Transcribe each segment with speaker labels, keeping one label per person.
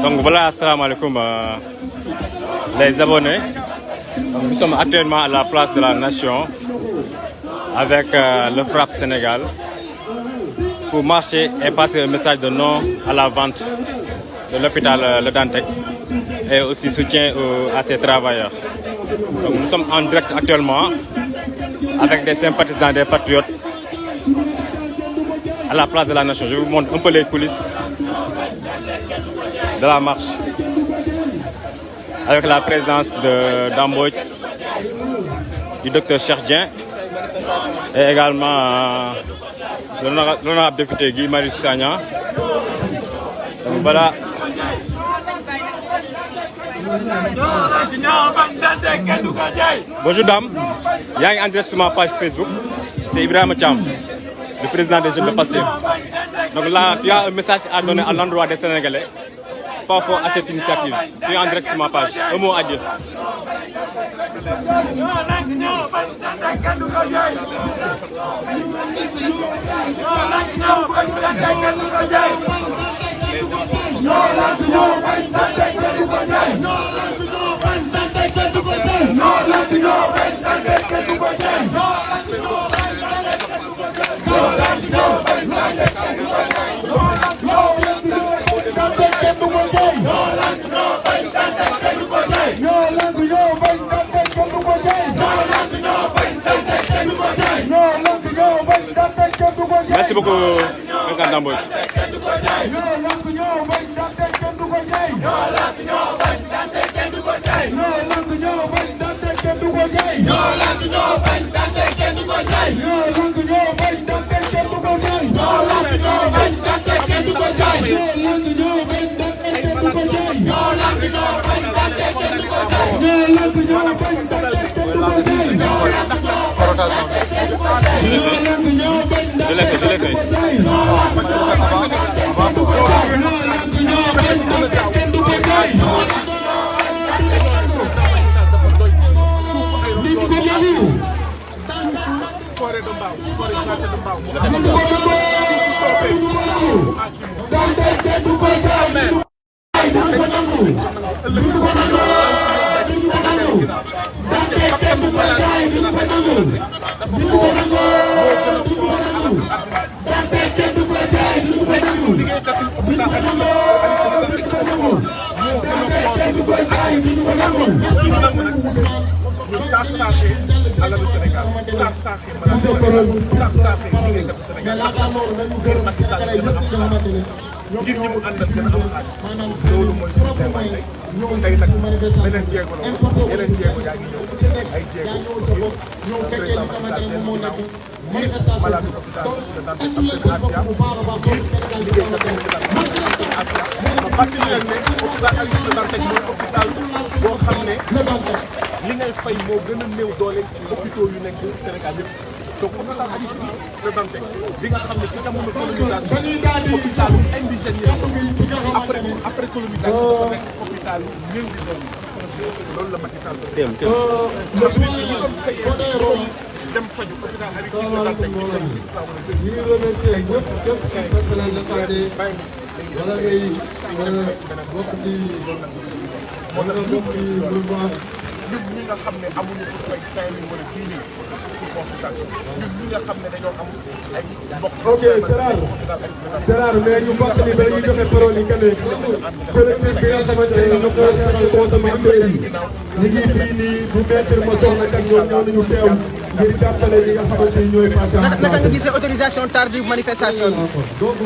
Speaker 1: Donc voilà, assalamu alaikum les abonnés. Donc, nous sommes actuellement à la place de la Nation avec le FRAPP Sénégal pour marcher et passer un message de non à la vente de l'hôpital Le Dantec et aussi soutien à ses travailleurs. Donc nous sommes en direct actuellement avec des sympathisants des patriotes à la place de la Nation. Je vous montre un peu les coulisses de la marche avec la présence de Damboj, du docteur Cheikh Dieng et également l'honorable député Guy Marius Sagna. Donc voilà. Bonjour dame, il y a un adresse sur ma page Facebook, c'est Ibrahim Thiam, le président des jeunes de Pastef. Donc là, tu as un message à donner à l'endroit des Sénégalais par rapport à cette initiative. Tu es en direct sur ma page, un mot à dire. Merci beaucoup, président Damboj. Je l'ai fait. ngir ñi mu àndal gën a am xaalis loolu mooy suñu teewaay tey nag beneen jéego la yeneen jéego yaa ngi ñëw ay jéego ngir président Macky Sall leen ginnaaw ngir malade hôpital de Dantec am seen Asia ngir liggéeykat yi seen Asia ma fàttali leen ne hôpital Aristide Le Dantec mooy hôpital boo xam ne li ngay fay moo gën a néew doole ci hôpitaux yu nekk Sénégal yëpp. Donc hôpital Aristide Le Dantec bi nga xam ne ci jamono colonisation hôpital indigène yi après colonisation dafa nekk hôpital néew di doon loolu la Macky Sall dem ñu doon fayee dem faju hôpital Aristide Le Dantec ñu remercier ñëpp képp si personnel de santé wala ngay bokk ci wala bokk ci mouvement ñun ñi nga xam ne amuñu pour fay 5 000 wala 10 000 pour consultation ñun ñi nga xam ne dañoo am ay mbokk. ok c'est rare mais ñu fàttali ba ñuy joxe parole yi que ne collectif bi nga xamante ne ñu ko defal consommateur yi ñu ngi fii nii bu mettre ma soxla ak ñoom ñoo nañu teew ngir jàppale ñi nga xamante ni ñooy patient.
Speaker 2: naka nga gisee autorisation tardive manifestation bi.
Speaker 3: donc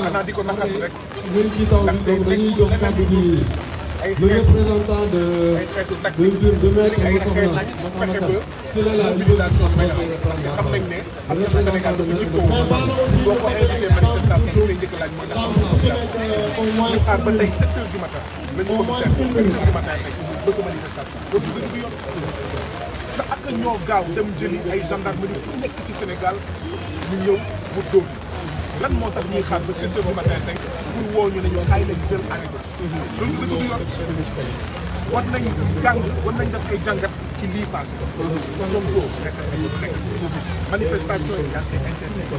Speaker 1: xanaa di ko naqari rek.
Speaker 3: ñun ci taw bi donc dañuy jox kàddu gi le représentant de maître Massamba ci la
Speaker 1: mobilisation bi xam nañ ne askan Sénégal dafa jikkoo boo ko invité manifestation bi lay njëkk laaj mooy ndax ñu xaar ba tey 7 heures du matin lañu ko seet 7 heures du matin tey bëgg manifestation boobu dëgg du yoon te ak ñoo gaaw dem jëli ay gendarmerie fu nekk ci Sénégal ñu ñëw mu dóor lan moo tax ñuy xaar ba 7 heures du matin tey pour woo ñu ne ñoo kaay lañ jël arrêté loolu dëgg du yoon war nañ jàng war nañ def ay jàngat ci lii passé Sonko nekk manifestation yi yaa ngi koy interdit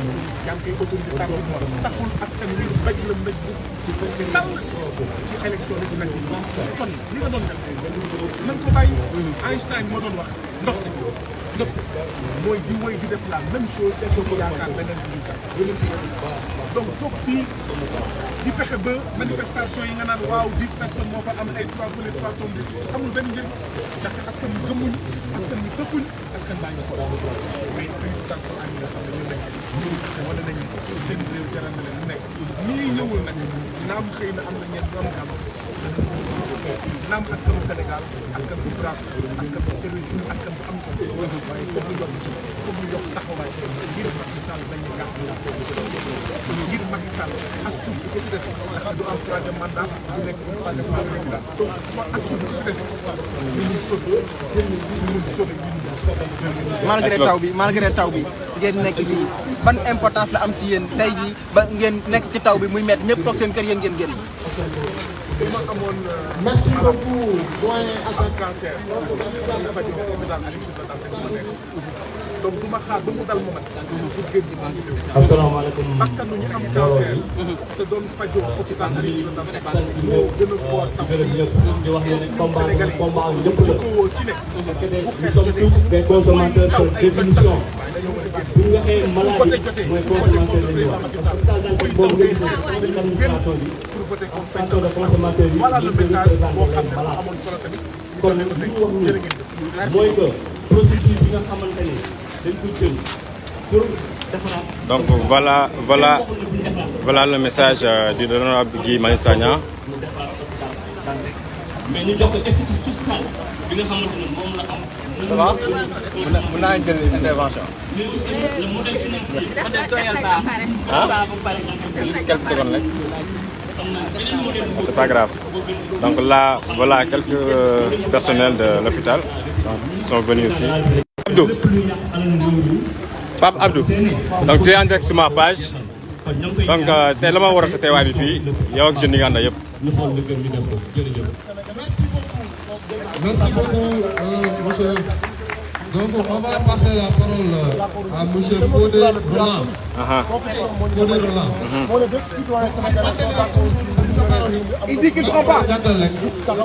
Speaker 1: yaa ngi koy autorisé tardivement taxul askan wi mbéj la mbéj bu tal ci élection législative kon li nga doon def nañ ko bàyyi Einstein moo doon wax ndox mooy di wéy di def la même chose te ko yaakaar beneen résultat donc toog fii di fexe ba manifestation yi nga naan waaw 10 personnes moo fa am ay 3 volets 3 tombes amul benn njëriñ ndaxte askan wi gëmmuñ askan wi tëkkuñ askan baa ngi xool mais félicitation ak ñi nga xam ne ñu nekk te wane nañu seen réew jaral na leen lu nekk ñii ñëwul nag naam xëy na am na ñeent ñu am naam askanu Sénégal askan bu brave askan bu tëru askan bu am ci waaye foog ñu yokk taxawaay ngir Macky Sall bañ a gàtt ngir Macky Sall astuce bi ko si des ndax du am troisième mandat du nekk troisième mandat donc astuce bi ko si des ñu mun sauver
Speaker 2: malgré taw bi ngeen nekk fii ban importance la am ci yéen tey jii ba ngeen nekk ci taw bi muy métti ñëpp toog seen kër yéen ngeen génn.
Speaker 1: dama amoon
Speaker 3: merci beaucoup doyen
Speaker 1: ak cancer ñu faj hôpital Aristide Le Dantec ma nekk donc du ma xaar ba mu dal ma man pour génn ñi maa ngi sew
Speaker 4: asalaamaaleykum
Speaker 1: bakkanu ñu am cancer te doon fajoo hôpital Aristide Le Dantec moo gën a fort taw
Speaker 4: di wax ne combat bu ñëpp la
Speaker 1: ko woo ci ne
Speaker 4: nous sommes tous des consommateurs par définition bu ñu waxee maladie mooy consommateur la ñuy wax boobu nga gis ne administration bi façon de consommateur yi
Speaker 1: voilà le message boo xam ne dafa amoon solo tamit
Speaker 4: kon li ñu wax nii mooy que procédure bi nga xamante ne dañ ko jël pour defaraat.
Speaker 5: Donc voilà le message du honorable Guy Marius Sagna.
Speaker 4: mais ñu jox ko institut social bi nga xamante ne moom la am.
Speaker 2: ça va mën naa jël intervention.
Speaker 4: mais aussi le modèle financier.
Speaker 5: Juste quelques secondes rek. C'est pas grave. Donc là, voilà quelques personnels de l'hôpital qui sont venus ici. Abdou. Pape Abdou. Donc tu es en direct sur ma page. Donc tey la ma war a sa teewaay bi fii yow ak jeunes yi nga ànd yëpp.
Speaker 3: Merci beaucoup, monsieur. Donc, on va passer la parole à monsieur Fodé Roland. Fodé Roland.
Speaker 1: il dit qu'il ne prend pas.
Speaker 3: Jàngal rek.
Speaker 6: Donc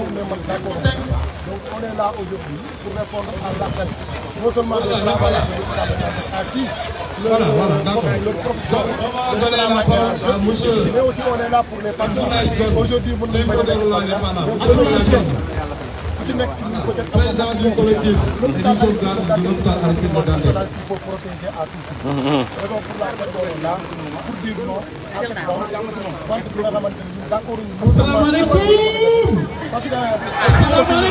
Speaker 6: on est là aujourd'hui pour répondre à l'appel non seulement des travailleurs à qui
Speaker 3: Voilà, d'accord. Donc, on va donner la parole à monsieur.
Speaker 6: mais aussi on est là pour les patients. Aujourd'hui, vous
Speaker 3: C'est Fodé Roland n'est pas là. Président du collectif du sauvegarde de l'hôpital Aristide Le Dantec.
Speaker 6: Il faut protéger à tout prix. Raison pour laquelle on est là pour dire non à cette vente bi nga xamante ni d'accord ñu.
Speaker 3: Asalaamaaleykum. Asalaamaaleykum.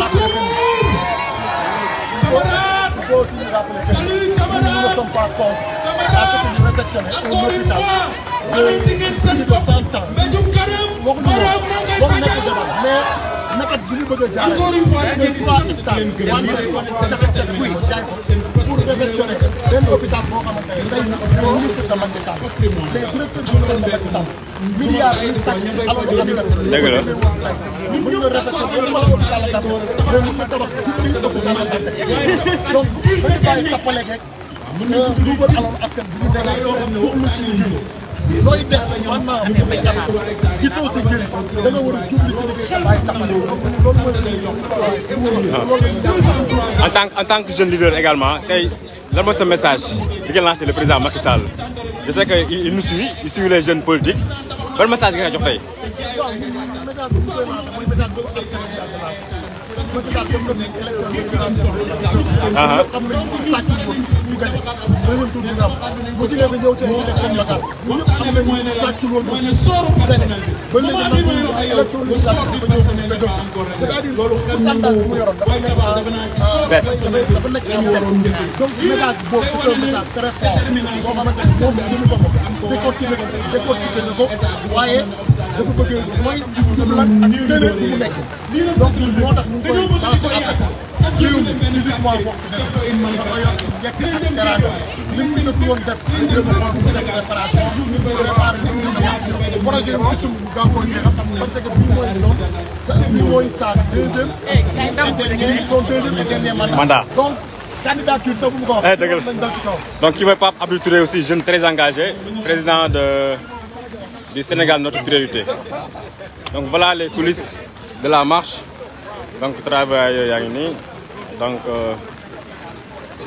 Speaker 3: Camarades.
Speaker 6: Il faut aussi nous rappeler que nous ne sommes pas contre à ce que nous réceptionnons un hôpital de plus de 30 ans. waxuñu nekk jabar mais méthode bi ñu bëgg a jaarale. encore une fois c'est 3 hectares jafe-jafe buy jaay ko pour réfectionner benn hôpital boo xamante ne tey le ministre de Macky Sall les directeurs généraux de Macky Sall milliards yi sàcc alors que
Speaker 5: dëgg la.
Speaker 6: ñu mën a réfectionner wala hôpital la Dantec mais ñu ngi tabax junni hôpital la Dantec donc dañu bàyyi tappale geeg duubal alors askan bi ñu demee jublu ci liggéey looy def maanaam gisoo si njëriñ da nga war a jublu ci liggéey te bàyyi tappale loolu mooy
Speaker 5: En tant que jeune leader également tey lan mooy sa message bi nga lancé le président Macky Sall je sais que il nous suit il suit les jeunes politiques ban message nga jox tey.
Speaker 6: waaw message bu ñu koy lancé mooy message boobu ay candidat de la Macky Sall dem na fi élection xam nañ ci sàcc woon ñu gagné deuxième tour bi nga am bu jigee fi ñëw ci élection locale ñu ñëpp xam nañ ñu sàcc woon ñu gagné ba léegi nag ñu ay élection législative dafa ñëw ñu dëgg c'est-à-dire loolu pourcentage bi mu yoroon dafa nekk dafa nekk en baisse donc message boobu c'est un message très fort boo xamante ne moom jëmi boppam décortiqué na ko waaye dafa bëgg mooy jublan ak télé bu mu nekk donc moo tax ñu ngi koy lancer appel réew mi physiquement bokk si dafa yor njëkk ak teraanga li mu jot woon def ñu jéem a xool bu nekk réparation préparer li ñu mën a projet yu ci sumb bu gaaw koo jeexal parce que bii mooy doon bii mooy sa deuxième et dernier mandat. Donc candidature sax bu ko wax.
Speaker 5: dëgg la donc ki mooy Pape Abdou Touré aussi jeune très engagé président du Sénégal notre priorité. Donc voilà les coulisses de la marche donc travail yaa ngi nii donc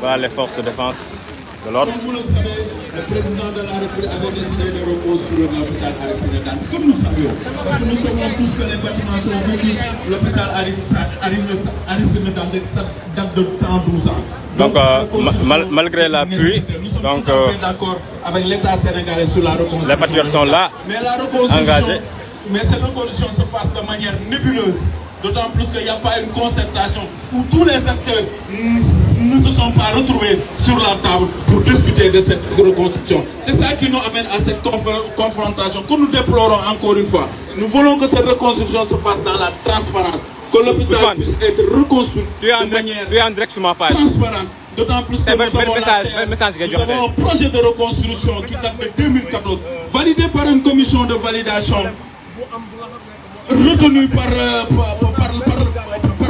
Speaker 5: voilà les forces de défense de l'ordre.
Speaker 7: Comme vous le savez, le président de la République avait décidé de reconstruire l'hôpital Aristide Tal, comme nous savions. Nous savons tous que les bâtiments sont vétustes. L'hôpital Aristide Tal date de 112 ans.
Speaker 5: Donc malgré la pluie, donc
Speaker 7: d'accord avec l'État sénégalais sur la reconstruction.
Speaker 5: Les patriotes sont là,
Speaker 7: mais la reconstruction,
Speaker 5: engagés.
Speaker 7: Mais cette reconstruction se passe de manière nébuleuse. D'autant plus qu'il n'y a pas une concertation où tous les acteurs ne se sont pas retrouvés sur la table pour discuter de cette reconstruction. C'est ça qui nous amène à cette confrontation que nous déplorons encore une fois. Nous voulons que cette reconstruction se passe dans la transparence, que l'hôpital puisse être reconstruit de manière transparente. D'autant plus que nous avons un projet de reconstruction qui date de 2014, validé par une commission de validation retenu par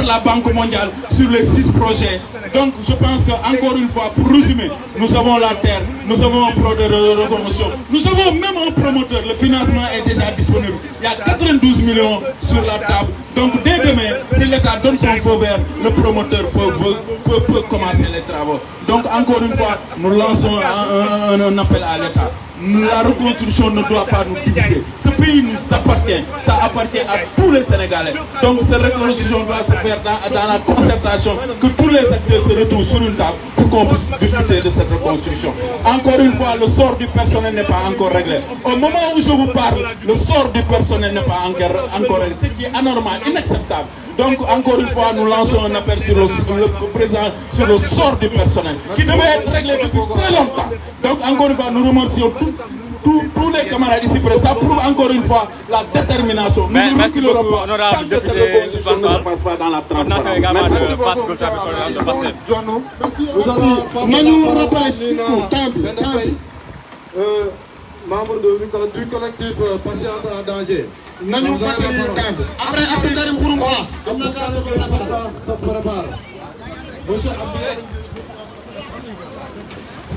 Speaker 7: la Banque mondiale sur les 6 projets. Donc je pense qu'encore une fois, pour résumer, nous avons la terre, nous avons un projet de reconstruction, nous avons même un promoteur, le financement est déjà disponible. Il y a 92 millions sur la table. Donc dès demain, si l'État donne son feu vert, le promoteur peut commencer les travaux. Donc encore une fois, nous lançons un appel à l'État. La reconstruction ne doit pas nous diviser. Ce pays nous appartient. Ça appartient à tous les Sénégalais. Donc cette reconstruction doit se faire dans la concertation, que tous les acteurs se retrouvent sur une table pour qu'on puisse discuter de cette reconstruction. Encore une fois, le sort du personnel n'est pas encore réglé. Au moment où je vous parle, le sort du personnel n'est pas encore réglé. Ce qui est anormal, inacceptable. Donc encore une fois, nous lançons un appel sur le président, sur le sort du personnel, qui devait être réglé depuis très longtemps. Donc encore une fois, nous remercions tous les camarades ici présents. Ça prouve encore une fois la détermination.
Speaker 5: Merci beaucoup, honorable député Ousmane Ba.
Speaker 7: Ne se passe pas dans la transparence.
Speaker 3: Membre du collectif Patients en danger.
Speaker 6: nañu fàttali temps bi. après Abdou Karim Xrum Xax. am na gaz de préparation. Monsieur Abdou.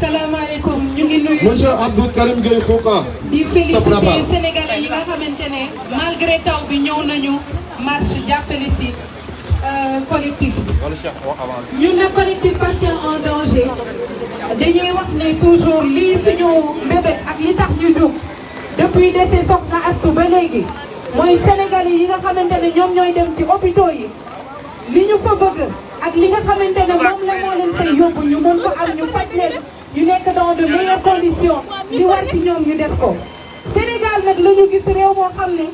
Speaker 8: salaamaaleykum ñu ngi nuyu.
Speaker 3: Monsieur Abdou Karim Gueye Fouka.
Speaker 8: di féliciter Sénégalais yi nga xamante ne malgré taw bi ñëw nañu marche jàppale si collectif. ñun na collectif Patients en danger dañuy wax ne toujours lii suñu mbébét ak li tax ñu jóg depuis décès Soxna Astou ba léegi mooy Sénégalais yi nga xamante ne ñoom ñooy dem ci hôpitaux yi li ñu fa bëgg ak li nga xamante ne moom la moo leen fay yóbbu ñu mën ko am ñu faj leen ñu nekk dans de meilleures conditions li war ci ñoom ñu def ko. Sénégal nag la ñu gis réew moo xam ne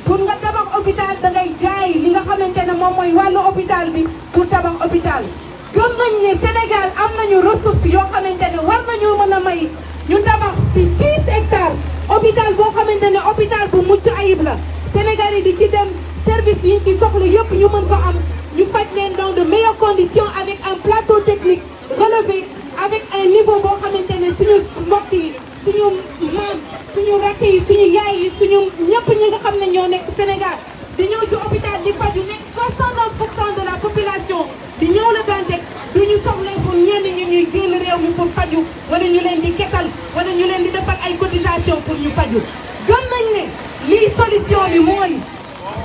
Speaker 8: pour nga tabax hôpital da ngay jaay li nga xamante ne moom mooy wàllu hôpital bi pour tabax hôpital. gëm nañ ne Sénégal am nañu ressource yoo xamante ne war nañu mën a may ñu tabax ci 6 hectares hôpital boo xamante ne hôpital bu mucc ayib la Sénégal yi di ci dem service yi ci soxla yëpp ñu mën ko am ñu faj leen dans de meilleures conditions avec un plateau technique relevé avec un niveau boo xamante ne suñu mbokk yi suñu maam suñu rakk yi suñu yaay yi suñu ñëpp ñi nga xam ne ñoo nekk Sénégal di ñëw ci hôpital di faju nekk 69% de la population di ñëw la Dantec du ñu soxla pour ñenn ñi ñuy génn réew mi pour faju wala ñu leen di ketal wala ñu leen di defal ay cotisation pour ñu faju gëm nañ ne lii solution bi mooy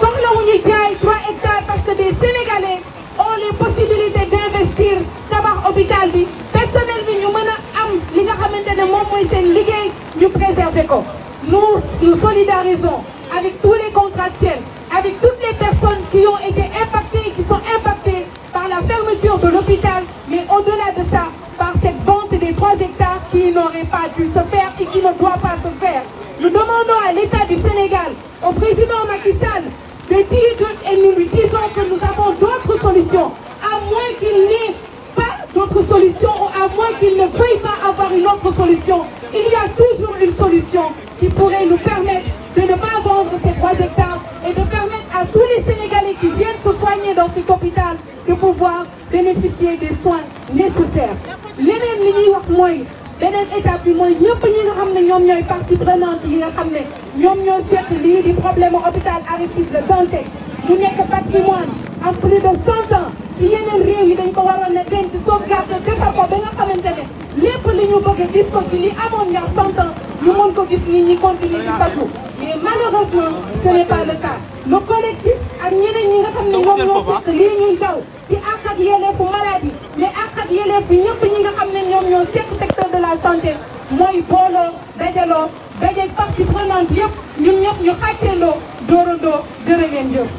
Speaker 8: soxlawuñu jaay 3 hectares parce que des Sénégalais ont les possibilités d'investir tabax hôpital bi personnel bi ñu mën a am li nga xamante ne moom mooy seen liggéey ñu préserver ko nous solidarisons avec tous les contractuels avec toutes les personnes qui ont été impactées et qui sont impactées par la fermeture de l'hôpital, mais au-delà de ça, par cette vente des 3 hectares qui n'aurait pas dû se faire et qui ne doit pas se faire. Nous demandons à l'État du Sénégal, au président Macky Sall, de dire et nous lui disons que nous avons d'autres solutions, à moins qu'il n'ait pas d'autres solutions ou à moins qu'il ne veuille pas avoir une autre solution. Il y a toujours une solution qui pourrait nous permettre de ne pas vendre ces 3 hectares et de permettre à tous les Sénégalais qui viennent se soigner dans cet hôpital de pouvoir bénéficier des soins nécessaires. leneen li ñuy wax mooy beneen étape bi mooy ñëpp ñi nga xam ne ñoom ñooy partie prenante yi nga xam ne ñoom ñoo seq lii di problème hôpital Aristide Le Dantec mu nekk patrimoine en plus de 100 ans ci yeneen réew yi dañ ko waroon a denc sauvegarde defar ko ba nga xamante ne lépp li ñu bëgg a gis ko ci li amoon il y a 100 ans ñu mën ko gis nit ñi continuer ci faju mais malheureusement ce n'est pas le cas le collectif ak ñeneen ñi nga xam ne ñoom ñoo seq lii ñuy daw ci àq ak yelleefu maladie mais àq ak yelleef bi ñëpp ñi nga xam ne ñoom ñoo seq secteur de la santé mooy booloo dajaloo dajeeg partie prenante yëpp ñun ñëpp ñu xàcceendoo dóorandoo jërë ngeen jëf.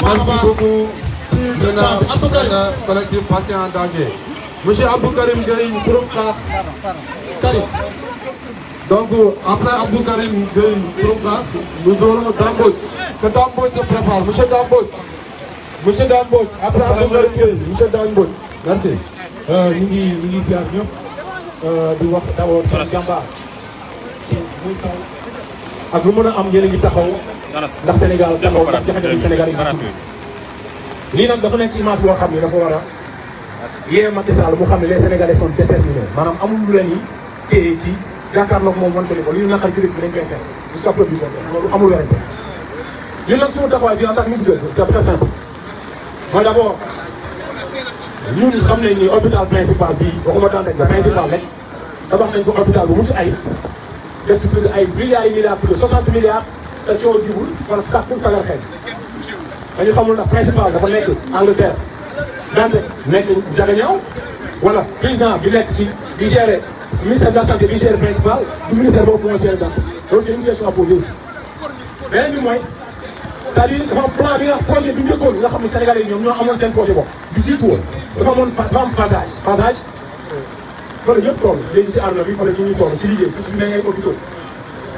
Speaker 3: Merci beaucoup. Maintenant, collectif patient en danger. Monsieur Abdou Karim Gueye, groupe Karim. Donc, après Abdou Karim Gueye, groupe nous aurons Damboj. Que Damboj se prépare. Monsieur Damboj. Monsieur Damboj. Après Abdou Karim Gueye, Monsieur Damboj. Merci.
Speaker 4: ñu ngi ziar ñëpp di wax d'abord seen jàmbaar ci muy taw ak lu mën a am yéen a ngi taxaw ndax Sénégal taxaw ndax jafe-jafe Sénégal yi lii nag dafa nekk image boo xam ne dafa war a yee Macky Sall mu xam ne les Sénégalais sont déterminés maanaam amul lu leen yi téye ci jàkkaarloog moom wante ni ko li ñu naqari ci dëkk bi dañ koy xeex jusqu'à preuve du contraire loolu amul werante ñun nag suñu taxawaay bi en tant que ministre c'est très simple mooy d'abord ñun xam nañ ni hôpital principal bii waxuma Dantec la principal rek tabax nañ ko hôpital bu mucc ay def ci plus de ay milliards yi milliards plus de 60 milliards te coow jibul wala 4 pour sagar xeeñ dañu xamul ndax principal dafa nekk Angleterre Dantec nekk Diaganiao wala président bi nekk ci di gérer ministère de la santé bi gérer principal du ministère boobu moo gérer Dantec loolu c'est une question à poser aussi beneen bi mooy c'est-à-dire dafa am plan bi nga projet bi njëkkoon nga xam ne Sénégalais yi ñoom ñoo amoon seen projet bopp bi jiitu woon dafa am phasage loolu yëpp toll léegi si àdduna bi fa la ñuy toll ci liggéey surtout ne ngay hôpitaux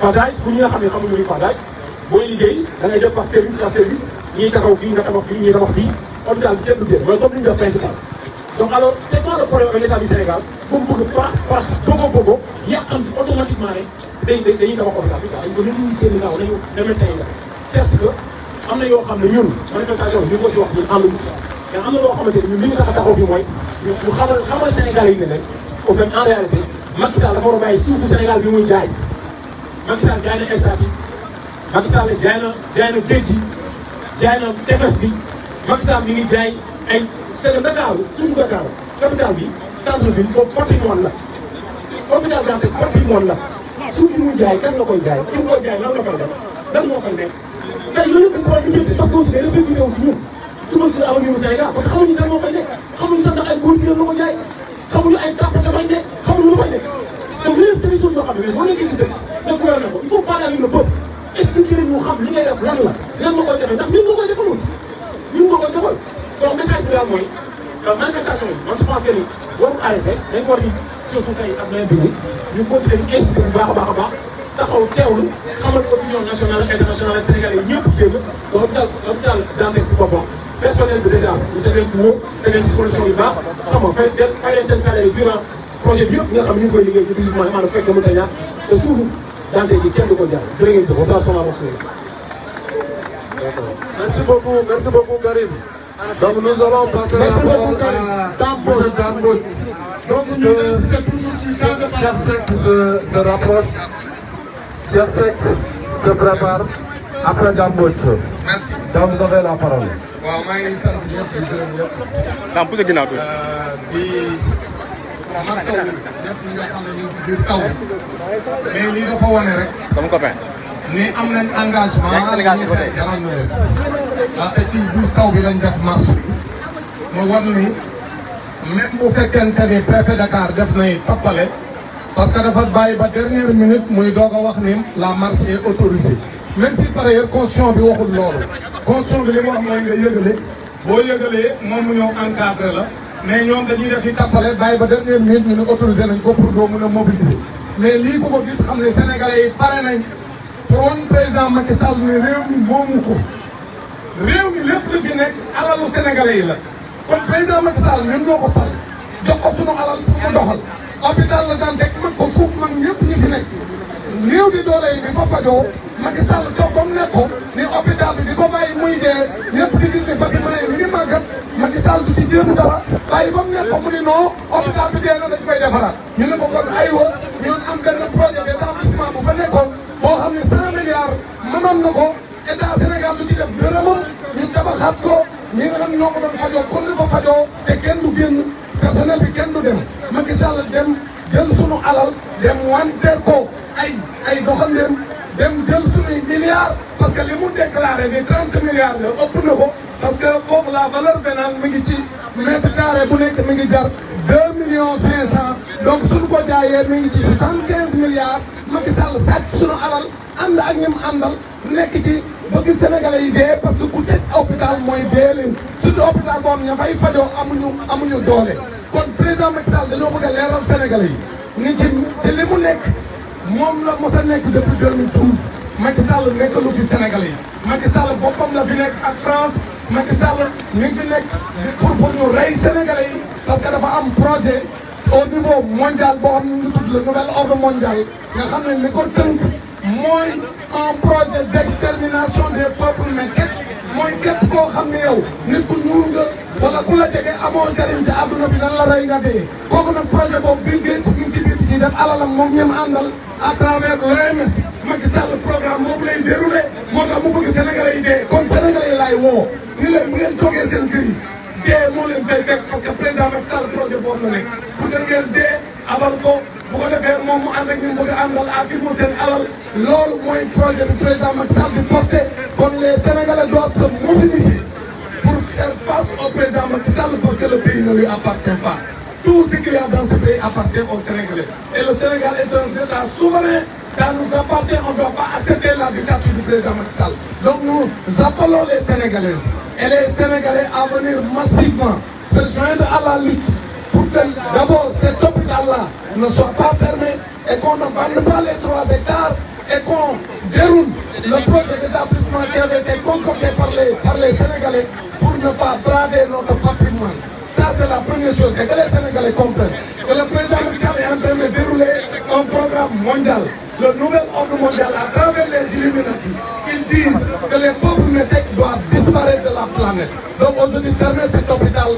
Speaker 4: phasage pour ñi nga xam ne xamuñu ni phasage booy liggéey da ngay def par service ñiy taxaw fii nga tabax fii ñiy tabax fii hôpital bi kenn du génn mooy comme li ñu def principal donc alors c'est quoi le problème avec l'état du Sénégal comme bëgg par bogo yàqam si automatiquement ne dañuy tabax hôpital bi quoi dañ ko nañuy génn gaaw nañu ne médecin yi la certes que am na yoo xam ne ñun manifestation bi ñu ko si wax ñun ànd si mais am na loo xamante ni ñun li ñu tax a taxaw bi mooy ñu xamal Sénégalais yi ne nag au fait en réalité Macky Sall dafa war a bàyyi suufu Sénégal bi muy jaay Macky Sall jaay na stade bi Macky Sall jaay na géej gi jaay na tefes bi Macky Sall mi ngi jaay ay c'est que Dakar suufu Dakar capital bi centre ville boobu patrimoine la hôpital Dantec patrimoine la suuf bi muy jaay kan la koy jaay ki mu koy jaay lan la fay def lan moo fay nekk c'est-à-dire loolu yëpp dañ ko war a lijjanti parce que aussi day répercuté wu ci ñun suba si avenir Sénégal parce que xamuñu kan moo fay nekk xamuñu sax ndax ay góor jigéen la ko jaay xamuñu ay tàpp dafay nekk xamuñu lu fay nekk donc léegi c'est des choses yoo xam ne boo nekkee ci dëkk nga gouverner ko il faut parler avec le peuple expliquer leen ñu xam li ngay def lan la lan nga koy defee ndax ñun nga koy defal aussi ñun nga koy defal donc message bi daal mooy manifestation yi man je pense que ni warul arrêté dañ ko war di surtout tey ak nawet bi ñu continuer di inciter bu baax a baax a baax taxaw teewlu xamal opinion nationale ak internationale ak sénégalais yi ñëpp génn hôpital Dantec si boppam personnel bi déjà ñu teg leen ci wóor teg leen ci condition yu baax xam nga fay leen seen salaire yi durant projet bi yëpp nga xam ne ñu ngi koy liggéey ci 18 mois maanaam fekk mënut a ñàkk te suufu Dantec yi kenn du ko jaar jërë ngeen jëf wa saa soxna
Speaker 3: Merci beaucoup Karim. Donc nous allons passer la parole à Damboj. Donc Cheikh se rapproche. Cheikh se prépare après Damboj. Merci. Donc vous avez la parole.
Speaker 9: waaw maa ngi sant ñëpp di gërëm ñëpp.
Speaker 5: Dame pousse ginnaaw tuuti.
Speaker 9: di masawu ñëpp ñi nga xam ne ñu ngi ci biir taw bi. mais lii dafa wane rek.
Speaker 5: sama copain.
Speaker 9: ni am nañ engagement. yaa ngi Sénégal jaral na leen. te ci biir taw bi lañ def marche bi. mu war ni même bu fekkente ni préfet Dakar def nay toppale. parce que dafa bàyyi ba dernière minute muy doog a wax ni la marche est autorisée. même si par ailleurs constitution bi waxul loolu. constitution bi li mu wax mooy nga yëgale. boo yëgalee moom mu ñëw encadré la. mais ñoom dañuy def yi tappale bàyyi ba dernière minute ñu ne autorisé nañ ko pour doo mën a mobiliser. mais lii ku ko gis xam ne sénégalais yi pare nañ. pour woon président Macky Sall ne réew mi moomu ko. réew mi lépp lu fi nekk alalu sénégalais yi la. kon président Macky Sall ñun ñoo ko fal. jox ko sunu alal pour mu doxal. hôpital la Dantec mag ko fuuf mag ñëpp ñu fi nekk. néew di doole yi bi fa fajoo. Macky Sall toog ba mu nekk ko ni hôpital bi di ko bàyyi muy dee ñëpp di gis ne bâtiment yi mi ngi màggat Macky Sall du ci jéem dara waaye ba mu nekk ko mu ni non hôpital bi dee na dañ koy defaraat ñu ne ko kon aywa ñun am benn projet d'établissement bu fa nekkoon boo xam ne 100 milliards mënoon na ko état Sénégal du ci def dërëmam ñu tabaxaat ko ñi nga xam ñoo ko doon fajoo kon ni fa fajoo te kenn du génn personnel bi kenn du dem Macky Sall dem jël sunu alal dem wanteer ko ay doxandéem dem jël sunuy milliards parce que li mu déclaré ni 30 milliards la ëpp na ko parce que foofu la valeur vénale mi ngi ci mètre carré bu nekk mi ngi jar 2 millions 500 donc suñu ko jaayee mi ngi ci 75 milliards Macky Sall sàcc sunu alal ànd ak ñim àndal nekk ci bëgg Sénégalais yi dee parce que ku tëj hôpital mooy dee leen surtout hôpital boobu ña fay fajoo amuñu doole kon président Macky Sall dañoo bëgg a leeral Sénégalais yi ni ci li mu nekk moom la mos a nekk depuis 2012 Macky Sall nekkalu fi Sénégalais yi Macky Sall boppam la fi nekk ak France Macky Sall mi ngi fi nekk pour ñu rey Sénégalais yi parce que dafa am projet au niveau mondial boo xam ne ñu tudd le nouvel ordre mondial nga xam ne li ko tënk mooy un projet d'extermination des peuples mais mooy képp koo xam ne yow nit ku ñuul nga wala ku la jege amoo njariñ ci àdduna bi nan la rey nga dee kooku nag projet boobu Bill Gates ñu ngi ci biir ci def alalam moom ñoom àndal à travers l'OMS Macky Sall programme boobu lay déroulé moo tax mu bëgg Sénégalais yi dee kon Sénégalais yi laay woo ni leen bu ngeen toogee seen kër yi dee moo leen fay fekk parce que président Macky Sall projet boobu la nekk pour que ngeen dee abal ko bu ko defee moom mu ànd ak ñu bëgg a àndal affirmer seen alal loolu mooy projet bi président Macky Sall di porté kon les Sénégalais doivent se mobiliser pour faire face au président Macky Sall parce que le pays ne lui appartient pas. Tout ce qu'il y a dans ce pays appartient aux Sénégalais. Et le Sénégal est un État souverain. Ça nous appartient, on ne doit pas accepter la dictature du président Macky Sall. Donc nous appelons les Sénégalais et les Sénégalais à venir massivement se joindre à la lutte pour que d'abord cet hôpital-là ne soit pas fermé et qu'on ne vende pas les 3 hectares et qu'on déroule le projet d'établissement qui avait été concocté par les Sénégalais pour ne pas brader notre patrimoine. Ça, c'est la première chose, et que les Sénégalais comprennent. Que le président Macky Sall est en train de dérouler un programme mondial, le nouvel ordre mondial, à travers les Illuminati. Ils disent que les peuples métèques doivent disparaître de la planète. Donc aujourd'hui, fermer cet hôpital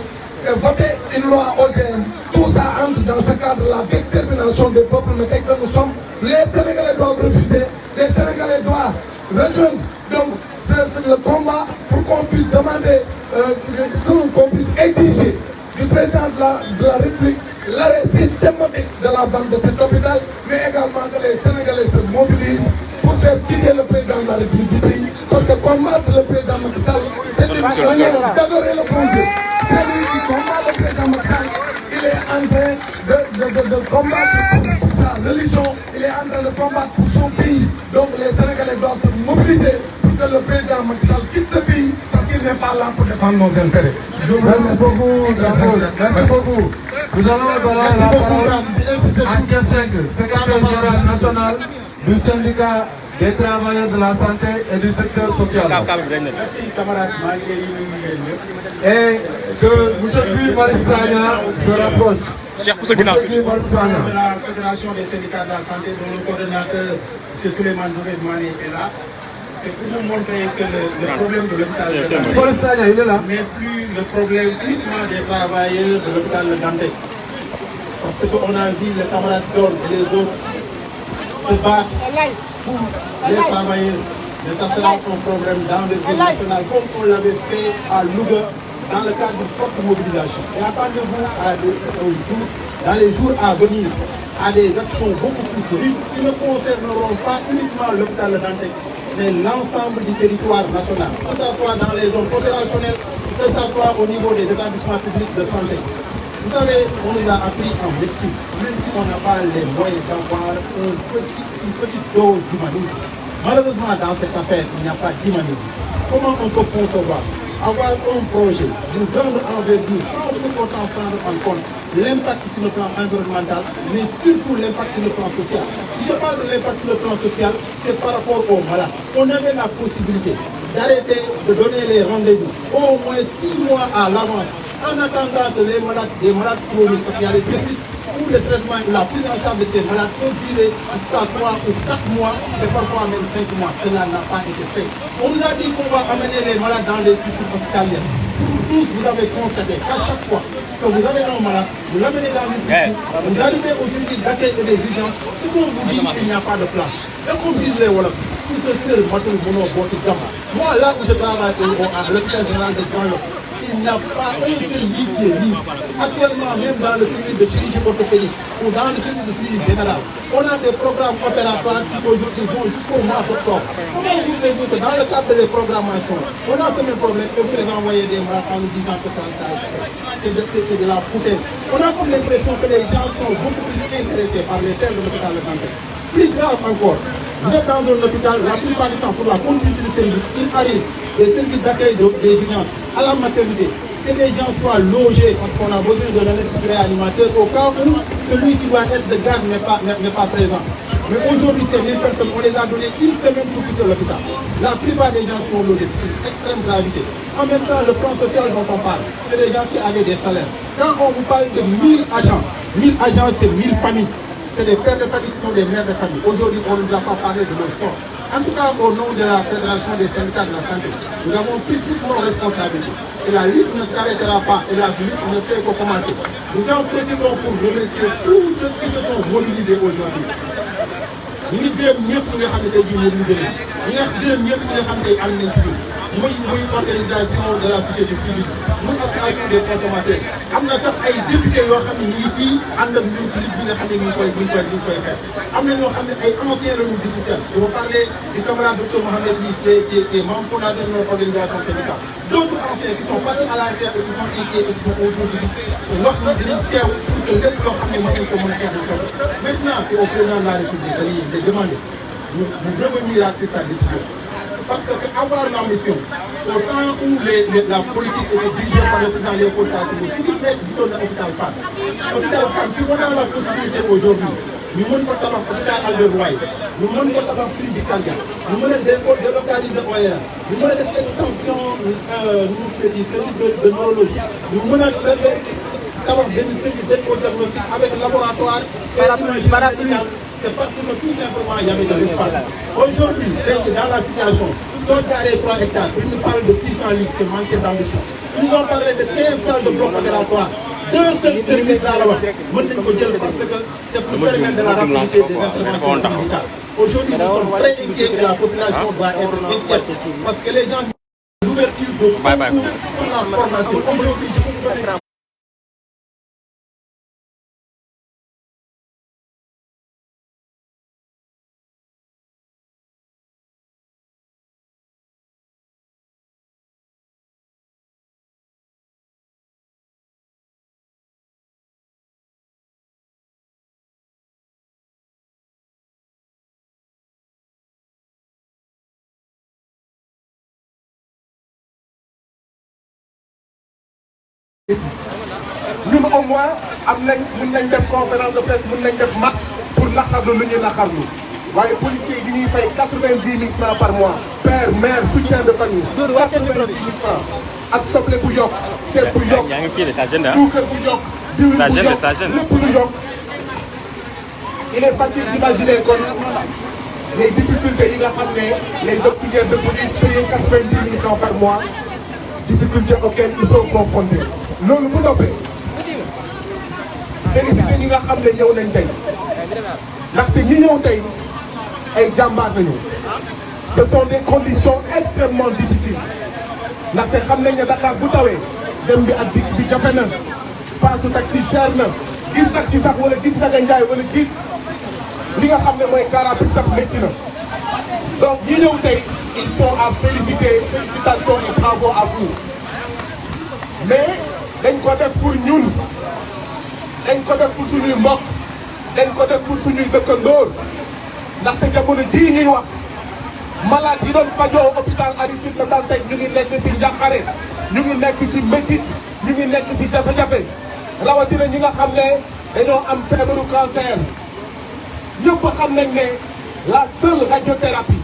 Speaker 9: et voter une loi OGM, tout ça entre dans ce cadre-là d'extermination des peuples métèques que nous sommes. Les Sénégalais doivent refuser, les Sénégalais doivent rejoindre. Donc, c'est le combat pour qu'on puisse demander, qu'on puisse exiger du président de la République l'arrêt systématique de la vente de cet hôpital, mais également que les Sénégalais se mobilisent pour faire quitter le président de la République du pays. Parce que combattre le président Macky Sall, c'est une manière d'adorer le projet. C'est lui qui combat le président Macky Sall. Il est en train de combattre pour sa religion, il est en train de combattre pour son pays. Donc les Sénégalais doivent se mobiliser pour que le président Macky Sall quitte ce pays parce qu'il n'est pas là pour défendre nos intérêts.
Speaker 3: Merci beaucoup, merci beaucoup. Nous allons donner la parole à Kessek, secrétaire général national du syndicat des travailleurs de la santé et du secteur social.
Speaker 7: Merci camarades,
Speaker 3: Et que M. Guy Maristragna se rapproche.
Speaker 7: de la Fédération des syndicats de la santé, dont le coordonnateur, M. Souleymane Mané, est là. C'est pour vous montrer que le problème de l'hôpital n'est plus le problème uniquement des travailleurs de l'hôpital de Dantec. Parce qu'on a vu les camarades d'ordre et les autres se battre pour les travailleurs. Mais ça sera un problème dans le pays national, comme on l'avait fait à Louga dans le cadre de forte mobilisation. Et attendez-vous dans les jours à venir à des actions beaucoup plus rudes qui ne concerneront pas uniquement l'hôpital de Dantec, mais l'ensemble du territoire national, que ce soit dans les zones opérationnelles, que ce soit au niveau des établissements publics de santé. Vous savez, on nous a appris en médecine, même si on n'a pas les moyens d'avoir une petite dose d'humanisme. Malheureusement, dans cette affaire, il n'y a pas d'humanisme. Comment on peut concevoir avoir un projet d'une grande envergure sans pourtant prendre en compte l'impact sur le plan environnemental, mais surtout l'impact sur le plan social. Si je parle de l'impact sur le plan social, c'est par rapport aux malades. On avait la possibilité d'arrêter de donner les rendez-vous au moins 6 mois à l'avance, en attendant que les malades, des malades chroniques, parce qu'il y a les services où le traitement et la prise en charge de ces malades peut durer jusqu'à 3 ou 4 mois, et parfois même 5 mois. Cela n'a pas été fait. On nous a dit qu'on va amener les malades dans les structures hospitalières. Pour
Speaker 6: tous, vous avez constaté qu'à chaque fois que vous avez un malade, vous l'amenez dans une structure, vous arrivez au service d'accueil et des urgences, ce qu'on vous dit qu'il n'y a pas de place. Et qu'on dise les Wolofs, tout ce seul matin, moi, là où je travaille à l'hôpital général de Jean-Lop, il n'y a pas un seul lit qui est libre. Actuellement, même dans le service de chirurgie orthopédique ou dans le service de chirurgie générale, on a des programmes opératoires qui aujourd'hui vont jusqu'au mois d'octobre. Comment vous voulez que dans le cadre des programmations, on a ce même problème que vous les envoyez des malades en nous disant que c'est de la foutaise. On a comme l'impression que les gens sont beaucoup plus intéressés par les terres de l'hôpital de santé. Plus grave encore, vous êtes dans un hôpital, la plupart du temps, pour la continuité du service, il arrive des services d'accueil des urgences à la maternité, que les gens soient logés parce qu'on a besoin de l'anesthésie réanimateur au cas où celui qui doit être de garde n'est pas présent. Mais aujourd'hui, ces mêmes personnes, on les a donné une semaine pour quitter l'hôpital. La plupart des gens sont logés, c'est une extrême gravité. En même temps, le plan social dont on parle, c'est des gens qui avaient des salaires. Quand on vous parle de 1000 agents, 1000 agents, c'est 1000 familles. C'est des pères de famille qui sont des mères de famille. Aujourd'hui, on ne nous a pas parlé de leur sort. En tout cas, au nom de la Fédération des syndicats de la santé, nous avons pris toutes nos responsabilités. Et la lutte ne s'arrêtera pas, et la lutte ne fait que commencer. Nous en profitons pour remercier tous ceux qui se sont mobilisés aujourd'hui. Nous ngi gërëm ñëpp ñi nga xam ne tey jii mobilisé nañ ñi nga gërëm ñëpp ñi nga xam ne tey ànd nañ ci biir muy organisation de la société civile muy association des consommateurs am na sax ay député yoo xam ne ñu ngi fii ànd ak ñun ci lutte bi nga xam ne ñu ngi koy xeex am na ñoo xam ne ay anciens la ñu di système je veux parler du camarade docteur Mohamed Ly qui est membre fondateur de notre organisation syndicale d'autres anciens qui sont partis à la retraite et qui sont inquiets et qui sont aujourd'hui wax ni dinañ teew pour que lépp loo xam ne mën nañ ko mën a xeex maintenant c'est au président de la République de demander de revenir à cette décision. Parce qu'avoir l'ambition, au temps où la politique était dirigée par le président Léopold Sédar Senghor, tout le monde dit l'hôpital Fann. L'hôpital Fann, si on a la possibilité aujourd'hui, nous voulons pas savoir l'hôpital Albert Royer, nous voulons pas savoir Philippe Bicalga, nous voulons délocaliser OEA, nous voulons des extensions de neurologie, nous voulons savoir des services d'éco-diagnostic avec le laboratoire et c'est parce que tout simplement il y avait de l'espace. Aujourd'hui, dans la situation, dans les 3 hectares, ils nous parlent de 600 litres qui manquent d'ambition. Ils nous ont parlé de 15 salles de bloc opératoire. 2 seuls services à la parce que c'est pour permettre de la rapidité des interventions médicales. Aujourd'hui, nous sommes très inquiets et la population doit être inquiète. Parce que les gens, l'ouverture de pour la formation, aujourd'hui,
Speaker 3: ñun au moins am nañ mën nañ def conférence de presse mën nañ def marche pour naqarlu lu ñuy naqarlu waaye policiers yi ñuy fay 90 000 francs par mois père mère soutien de famille 90 000 francs ak soble bu yokk ceeb bu yokk suukar bu yokk diwlin bu yokk lépp lu yokk il est facile d'imaginer kon les difficultés yi nga xam ne les auxiliaires de police payent 90 000 francs par mois difficultés auxquelles ils sont confrontés loolu bu noppee félicité ñi nga xam ne ñëw nañ tey ndaxte ñi ñëw tey ay jàmbaar nañu ce sont des conditions extrêmement difficiles ndaxte xam nañ ne Dakar bu tawee dem bi ak dikk bi jafe na paasu taxi cher na gis taxi sax wala gis Ndiaga Ndiaye wala gis li nga xam ne mooy car rapide sax métti na donc ñi ñëw tey ils sont à féliciter félicitations et bravo à vous mais dañ ko def pour ñun dañ ko def pour suñuy mbokk dañ ko def pour suñuy dëkkandoor ndaxte jamono jii ñuy wax malade yi doon fajoo hôpital Aristide Le Dantec ñu ngi nekk ci njàqare ñu ngi nekk ci métit ñu ngi nekk ci jafe-jafe rawatina ñi nga xam ne dañoo am feebaru cancer ñëpp xam nañ ne la seule radiothérapie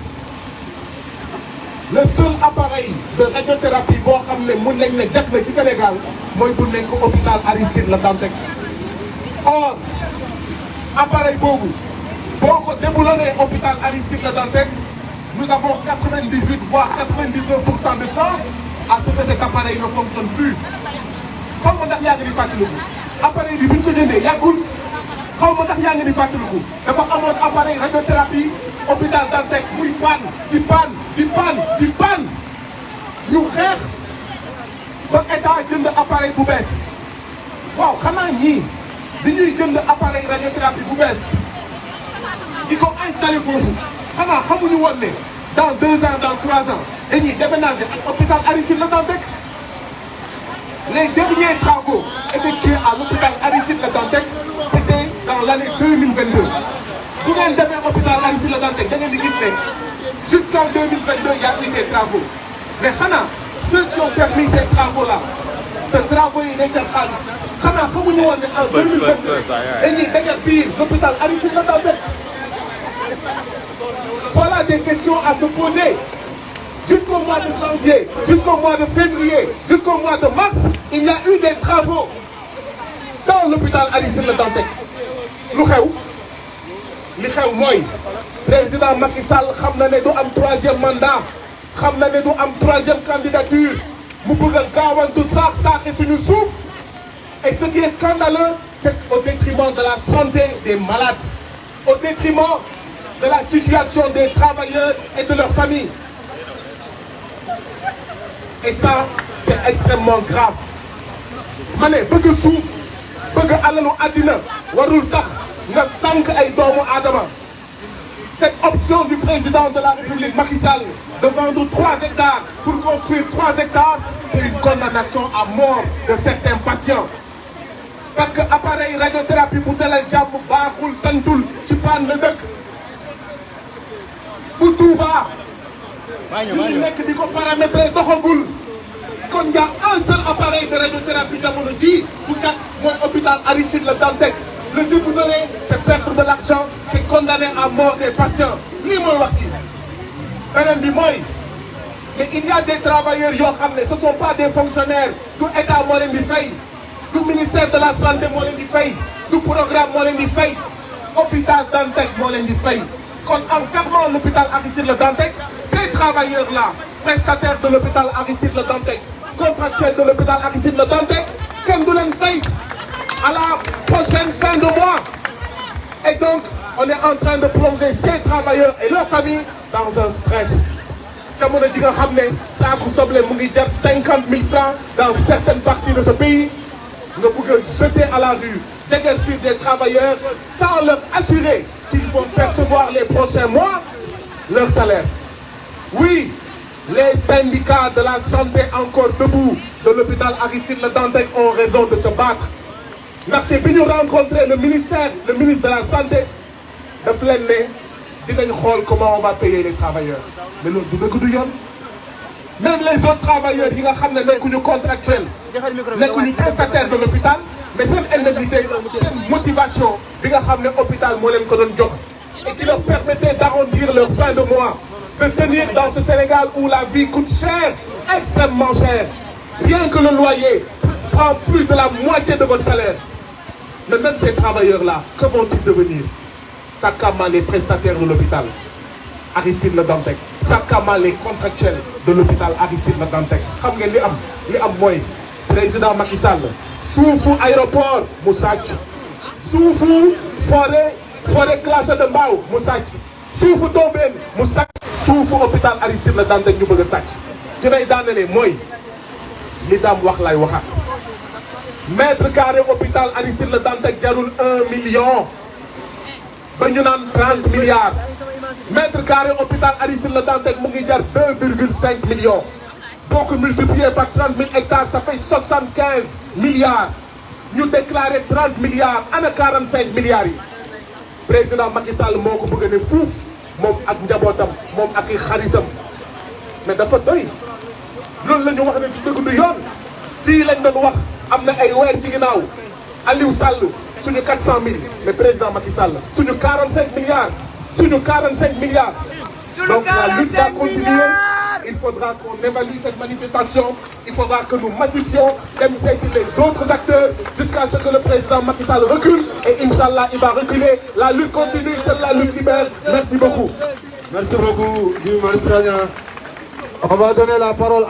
Speaker 3: le seul appareil de radiothérapie boo xam ne mun nañ ne jot na ci Sénégal mooy bu nekk hôpital Aristide Le Dantec or appareil boobu boo ko déboulonné hôpital Aristide Le Dantec nous avons 98 voire 99% de chance
Speaker 6: à ce que cet appareil ne fonctionne plus. Xaw ma ndax yaa ngi di fàttaliku appareil bi bu ñu ko jëndee yàggul xaw ma ndax yaa ngi di fàttaliku dafa amoon appareil radiothérapie hôpital Dantec muy panne ñu xeex ba état jënd appareil bu bees waaw xanaa ñii bi ñuy jënd appareil radiothérapie bu bees di ko installé foofu xanaa xamuñu woon ne dans 2 ans dans 3 ans dañuy déménager ak hôpital Aristide Le Dantec. Les derniers travaux effectués à l'hôpital Aristide Le Dantec, c'était dans l'année 2022. Vous avez demee hôpital Aristide Le Dantec, da ngeen di gis ne jusqu'en 2022 il y a eu des travaux. Mais xanaa ceux qui ont permis ces travaux-là, ces travaux yi day def xaalis xanaa xamuñu woon ne en 2022 dañuy déguerpir l'hôpital Aristide Le Dantec. Voilà des questions à se poser. Jusqu'au mois de janvier, jusqu'au mois de février, jusqu'au mois de mars, il y a eu des travaux dans l'hôpital Aristide Le Dantec. Lu xew mooy président Macky Sall xam na ne du am 3e mandat xam na ne du am 3e candidature mu bëgg a gaawantu saax suñu suuf. Et ce qui est scandaleux, c'est au détriment de la santé des malades, au détriment de la situation des travailleurs et de leurs familles. Et ça, c'est extrêmement grave. Ma ne bëgg suuf bëgg alalu àddina warul tax nga tànk ay doomu aadama. Cette option du président de la République Macky Sall de vendre 3 hectares pour construire 3 hectares, c'est une condamnation à mort de certains patients. Parce que appareil radiothérapie bu dalal jàmm baaxul santul ci panne la dëkk. Bu Touba ñu nekk di ko paramétrer doxagul. Kon il y a un seul appareil de radiothérapie jamono ji bu kat mooy hôpital Aristide Le Dantec. Le déboulonner, c'est perdre de l'argent, c'est condamner à mort des patients. Lii mooy wax ci beneen bi mooy mais il y a des travailleurs yoo xam ne ce sont pas des fonctionnaires du état moo leen di fay du ministère de la santé moo leen di fay du programme moo leen di fay hôpital Dantec moo leen di fay. Kon en fermant l'hôpital Aristide Le Dantec, ces travailleurs-là, prestataires de l'hôpital Aristide Le Dantec, contractuels de l'hôpital Aristide Le Dantec, kenn du leen fay à la prochaine fin de mois. Et donc, on est en train de plonger ces travailleurs et leurs familles dans un stress. Jamono ji nga xam ne saaku soble mu ngi jar 50 000 francs dans certaines parties de ce pays nga bëgg a jeter à la rue, déguerpir des travailleurs sans leur assurer qu'ils vont percevoir les prochains mois leur salaire. Oui, les syndicats de la santé encore debout de l'hôpital Aristide Le Dantec ont raison de se battre. Ndaxte bi ñu rencontré le ministre de la santé daf leen ne dinañ xool comment on va payer les travailleurs. Mais loolu du dëgg du yoon. Même les autres travailleurs yi nga xam ne nekkuñu contractuels nekkuñu prestataires de l'hôpital mais seen indemnité seen motivation bi nga xam ne hôpital moo leen ko doon jox et qui leur permettait d'arrondir leur fin de mois, de tenir dans ce Sénégal où la vie coûte cher, extrêmement cher. Rien que le loyer prend plus de la moitié de votre salaire. Mais même ces travailleurs-là, que vont-ils devenir? Sakama les prestataires de l'hôpital Aristide Le Dantec, Sakama les contractuels de l'hôpital Aristide Le Dantec. Xam ngeen li am mooy président Macky Sall suufu aéroport mu sàcc, suufu forêt classée de Mbao mu sàcc, suufu Tobène mu sàcc, suufu hôpital Aristide Le Dantec ñu bëgg a sàcc. Ci may daanele mooy li daam wax lay waxaat. Mètre carré hôpital Aristide Le Dantec jarul 1 million ba ñu naan 30 milliards. Mètre carré hôpital Aristide Le Dantec mu ngi jar 2,5 millions. Donc multiplié par 30 000 hectares, ça fait 75 milliards. Ñu déclaré 30 milliards, ana 45 milliards yi. Président Macky Sall moo ko bëgg ne fuuf moom ak njabootam moom ak i xaritam. Mais dafa doy. Loolu la ñu wax ne ci dëgg du yoon. Fii lañ doon wax am na ay weer ci ginnaaw Aliou Sall suñu 400 000 mais président Macky Sall suñu 45 milliards suñu 45 milliards. Donc la lutte va continuer. Il faudra qu'on évalue cette manifestation. Il faudra que nous massifions même les autres acteurs jusqu'à ce que le président Macky Sall recule et Inch'Allah il va reculer. La lutte continue, c'est la lutte libère. Merci beaucoup.
Speaker 3: Merci beaucoup, Guy Marius Sagna. On va donner la parole